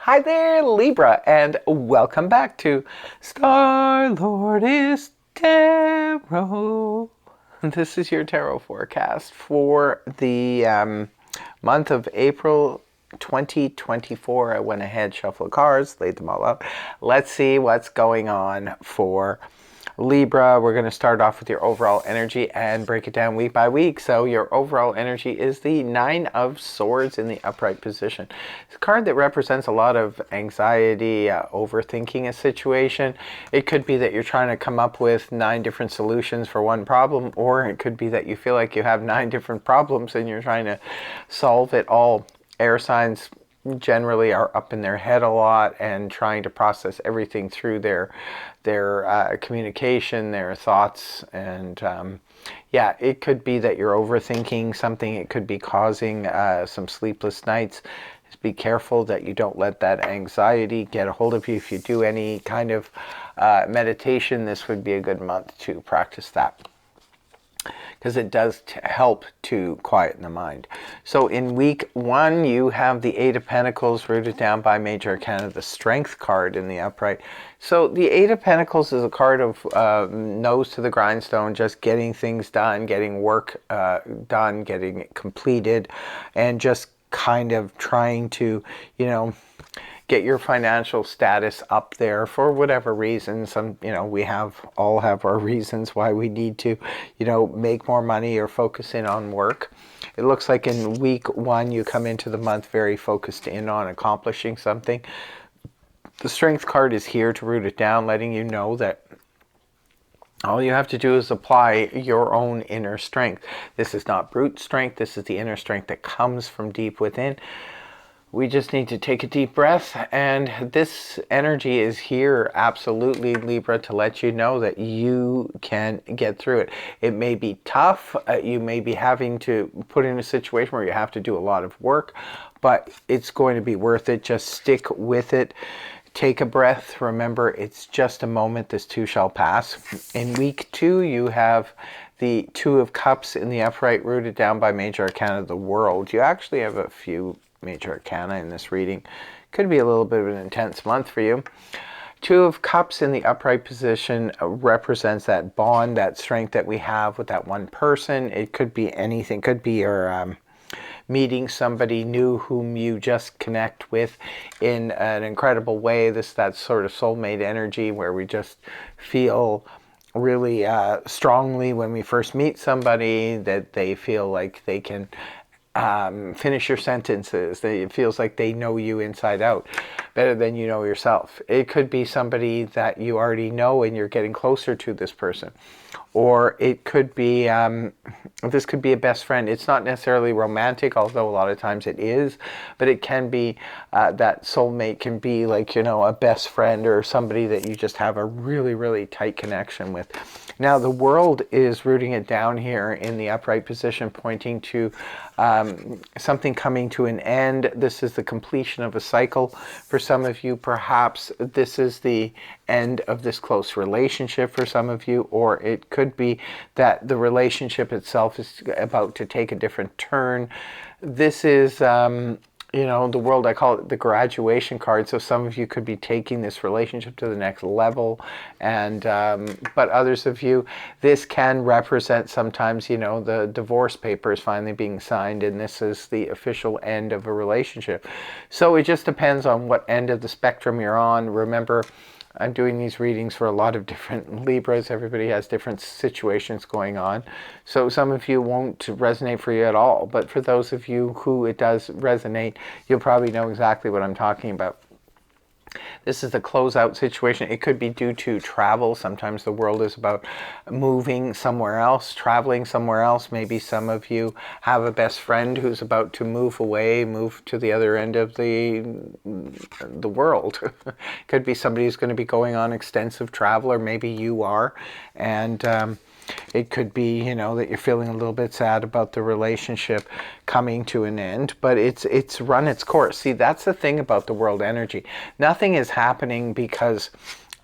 Hi there, Libra, and welcome back to Star Lord is Tarot. This is your tarot forecast for the month of April 2024. I went ahead, shuffled cards, laid them all out. Let's see what's going on for Libra. We're going to start off with your overall energy and break it down week by week. So your overall energy is the Nine of Swords in the upright position. It's a card that represents a lot of anxiety, overthinking a situation. It could be that you're trying to come up with 9 different solutions for one problem, or it could be that you feel like you have 9 different problems and you're trying to solve it all. Air signs generally are up in their head a lot and trying to process everything through their communication, their thoughts, and yeah, it could be that you're overthinking something. It could be causing some sleepless nights. Just be careful that you don't let that anxiety get a hold of you. If you do any kind of meditation, this would be a good month to practice that, because it does help to quieten the mind. So in week 1, you have the Eight of Pentacles rooted down by Major Arcana, the Strength card in the upright. So the Eight of Pentacles is a card of nose to the grindstone, just getting things done, getting work done, getting it completed, and just kind of trying to, get your financial status up there for whatever reason. We all have our reasons why we need to, make more money or focus in on work. It looks like in week 1, you come into the month very focused in on accomplishing something. The Strength card is here to root it down, letting you know that all you have to do is apply your own inner strength. This is not brute strength. This is the inner strength that comes from deep within. We just need to take a deep breath, and this energy is here, absolutely, Libra, to let you know that you can get through it. It may be tough. You may be having to put in a situation where you have to do a lot of work, but it's going to be worth it. Just stick with it. Take a breath. Remember, it's just a moment. This too shall pass. In week 2, you have the Two of Cups in the upright, rooted down by Major Arcana, the World. You actually have a few Major Arcana in this reading. Could be a little bit of an intense month for you. Two of Cups in the upright position represents that bond, that strength that we have with that one person. It could be anything. Could be your meeting somebody new whom you just connect with in an incredible way. That sort of soulmate energy where we just feel really strongly when we first meet somebody that they feel like they can finish your sentences. It feels like they know you inside out better than you know yourself. It could be somebody that you already know and you're getting closer to this person. Or it could be, this could be a best friend. It's not necessarily romantic, although a lot of times it is, but it can be, that soulmate can be like, a best friend or somebody that you just have a really, really tight connection with. Now, the World is rooting it down here in the upright position, pointing to something coming to an end. This is the completion of a cycle. For some of you, perhaps this is the end of this close relationship for some of you, or it could be that the relationship itself is about to take a different turn. This is the World, I call it the graduation card. So some of you could be taking this relationship to the next level, and but others of you, this can represent sometimes, the divorce papers finally being signed, and this is the official end of a relationship. So it just depends on what end of the spectrum you're on. Remember, I'm doing these readings for a lot of different Libras. Everybody has different situations going on. So some of you won't resonate for you at all. But for those of you who it does resonate, you'll probably know exactly what I'm talking about. This is the closeout situation. It could be due to travel. Sometimes the World is about moving somewhere else, traveling somewhere else. Maybe some of you have a best friend who's about to move away, move to the other end of the world. Could be somebody who's going to be going on extensive travel, or maybe you are. And it could be, that you're feeling a little bit sad about the relationship coming to an end, but it's run its course. See, that's the thing about the World energy. Nothing is happening because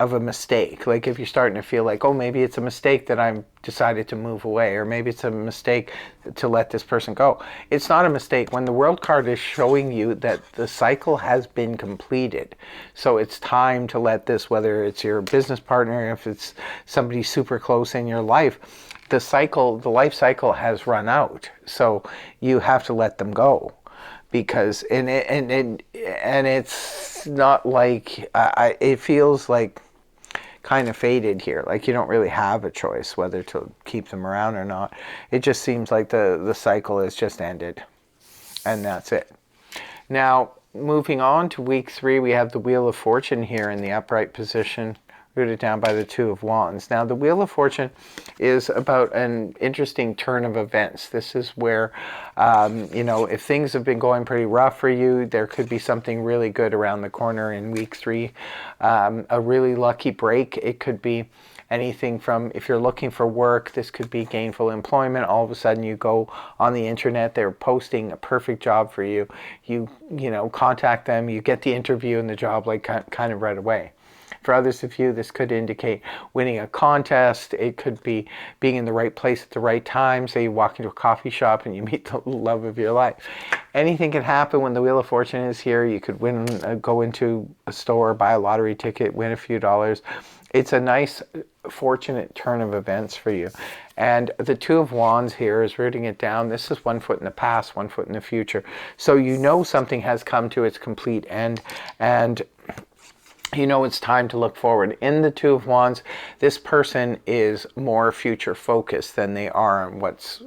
of a mistake. Like if you're starting to feel like, oh, maybe it's a mistake that I'm decided to move away, or maybe it's a mistake to let this person go. It's not a mistake. When the world card is showing you that the cycle has been completed, so it's time to let this, whether it's your business partner, if it's somebody super close in your life, the life cycle has run out. So you have to let them go, because and it's not like it feels like kind of faded here, like you don't really have a choice whether to keep them around or not. It just seems like the cycle has just ended, and that's it. Now, moving on to week 3, we have the Wheel of Fortune here in the upright position, rooted down by the Two of Wands. Now, the Wheel of Fortune is about an interesting turn of events. This is where, if things have been going pretty rough for you, there could be something really good around the corner in week 3. A really lucky break. It could be anything from, if you're looking for work, this could be gainful employment. All of a sudden you go on the internet, they're posting a perfect job for you. You contact them, you get the interview and the job like kind of right away. For others of you, this could indicate winning a contest. It could be being in the right place at the right time. Say you walk into a coffee shop and you meet the love of your life. Anything can happen when the Wheel of Fortune is here. You could go into a store, buy a lottery ticket, win a few dollars. It's a nice, fortunate turn of events for you. And the Two of Wands here is rooting it down. This is one foot in the past, one foot in the future. So something has come to its complete end, and it's time to look forward. In the Two of Wands, this person is more future focused than they are on what's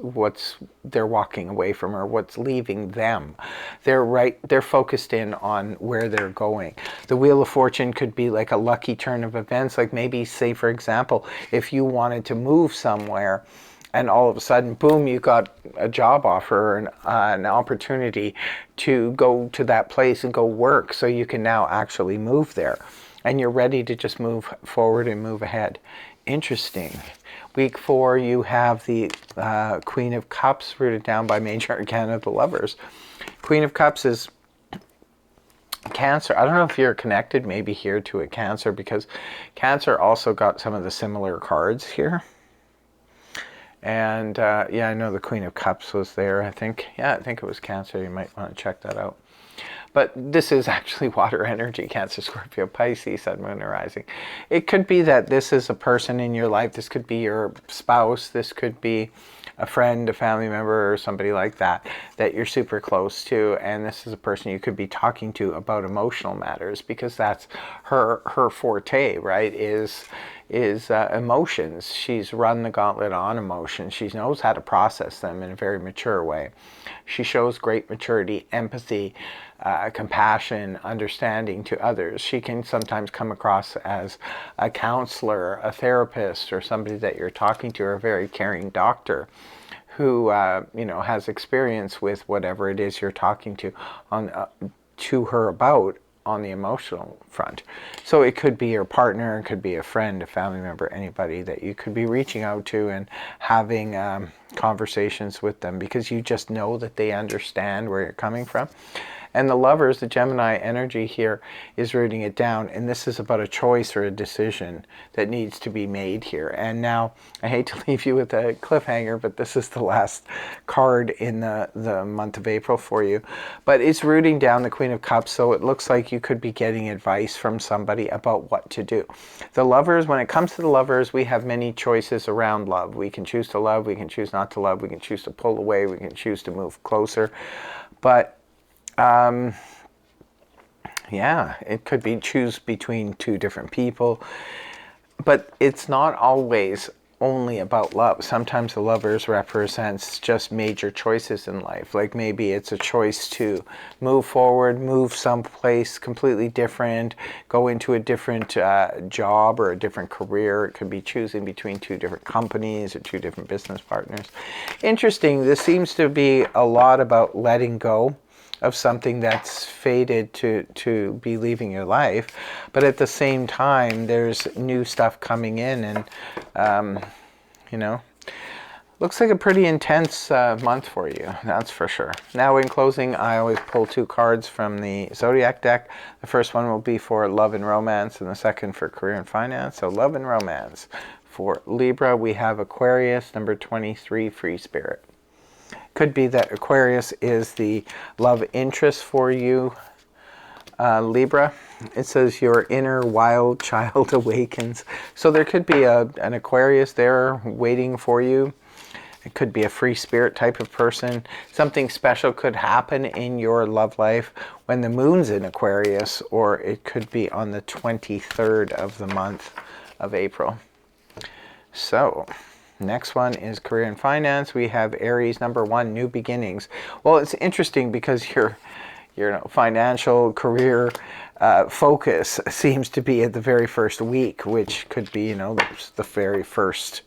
they're walking away from or what's leaving them. They're focused in on where they're going. The Wheel of Fortune could be like a lucky turn of events. Like maybe, say for example, if you wanted to move somewhere, and all of a sudden, boom, you got a job offer, an opportunity to go to that place and go work, so you can now actually move there. And you're ready to just move forward and move ahead. Interesting. Week 4, you have the Queen of Cups, rooted down by Major Arcana, the Lovers. Queen of Cups is Cancer. I don't know if you're connected maybe here to a Cancer, because Cancer also got some of the similar cards here. And I know the Queen of Cups was there, I think. Yeah, I think it was Cancer. You might want to check that out. But this is actually water energy, Cancer, Scorpio, Pisces, Sun, Moon, and Rising. It could be that this is a person in your life. This could be your spouse. This could be a friend, a family member, or somebody like that you're super close to. And this is a person you could be talking to about emotional matters, because that's her forte, right, is emotions. She's run the gauntlet on emotions. She knows how to process them in a very mature way. She shows great maturity, empathy, compassion, understanding to others. She can sometimes come across as a counselor, a therapist, or somebody that you're talking to, or a very caring doctor who has experience with whatever it is you're talking to her about on the emotional front. So it could be your partner, it could be a friend, a family member, anybody that you could be reaching out to and having conversations with them, because you just know that they understand where you're coming from. And the Lovers, the Gemini energy here, is rooting it down. And this is about a choice or a decision that needs to be made here. And now, I hate to leave you with a cliffhanger, but this is the last card in the month of April for you. But it's rooting down the Queen of Cups, so it looks like you could be getting advice from somebody about what to do. The Lovers, when it comes to the Lovers, we have many choices around love. We can choose to love, we can choose not to love, we can choose to pull away, we can choose to move closer. But it could be choose between two different people, but it's not always only about love. Sometimes the Lovers represents just major choices in life. Like maybe it's a choice to move forward, move someplace completely different, go into a different job or a different career. It could be choosing between two different companies or two different business partners. Interesting. This seems to be a lot about letting go of something that's fated to be leaving your life, but at the same time there's new stuff coming in, and Looks like a pretty intense month for you, that's for sure. Now in closing, I always pull 2 cards from the Zodiac deck. The first one will be for love and romance, and the second for career and finance. So love and romance. For Libra, we have Aquarius, number 23, free spirit. Could be that Aquarius is the love interest for you, Libra. It says your inner wild child awakens. So there could be an Aquarius there waiting for you. It could be a free spirit type of person. Something special could happen in your love life when the moon's in Aquarius, or it could be on the 23rd of the month of April. So, next one is career and finance. We have Aries, number 1, new beginnings. Well, it's interesting because your financial career focus seems to be at the very first week, which could be, the very first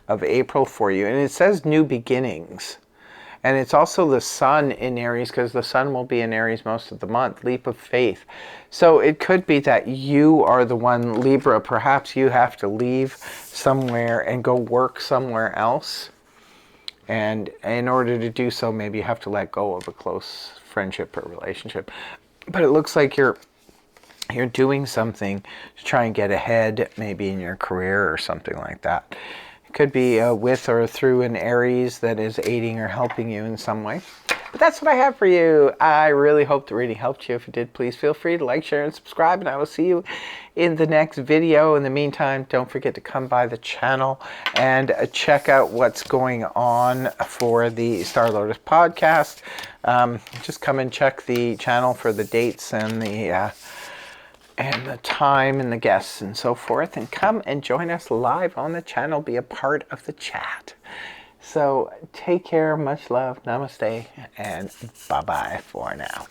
of April for you. And it says new beginnings. And it's also the sun in Aries, because the sun will be in Aries most of the month. Leap of faith. So it could be that you are the one, Libra, perhaps you have to leave somewhere and go work somewhere else. And in order to do so, maybe you have to let go of a close friendship or relationship. But it looks like you're doing something to try and get ahead, maybe in your career or something like that. Could be with or through an Aries that is aiding or helping you in some way. But that's what I have for you. I really hope the reading helped you. If it did, please feel free to like, share, and subscribe, and I will see you in the next video. In the meantime, don't forget to come by the channel and check out what's going on for the Star Lotus podcast. Just come and check the channel for the dates and the time and the guests and so forth, and come and join us live on the channel. Be a part of the chat. So take care, much love, namaste, and bye-bye for now.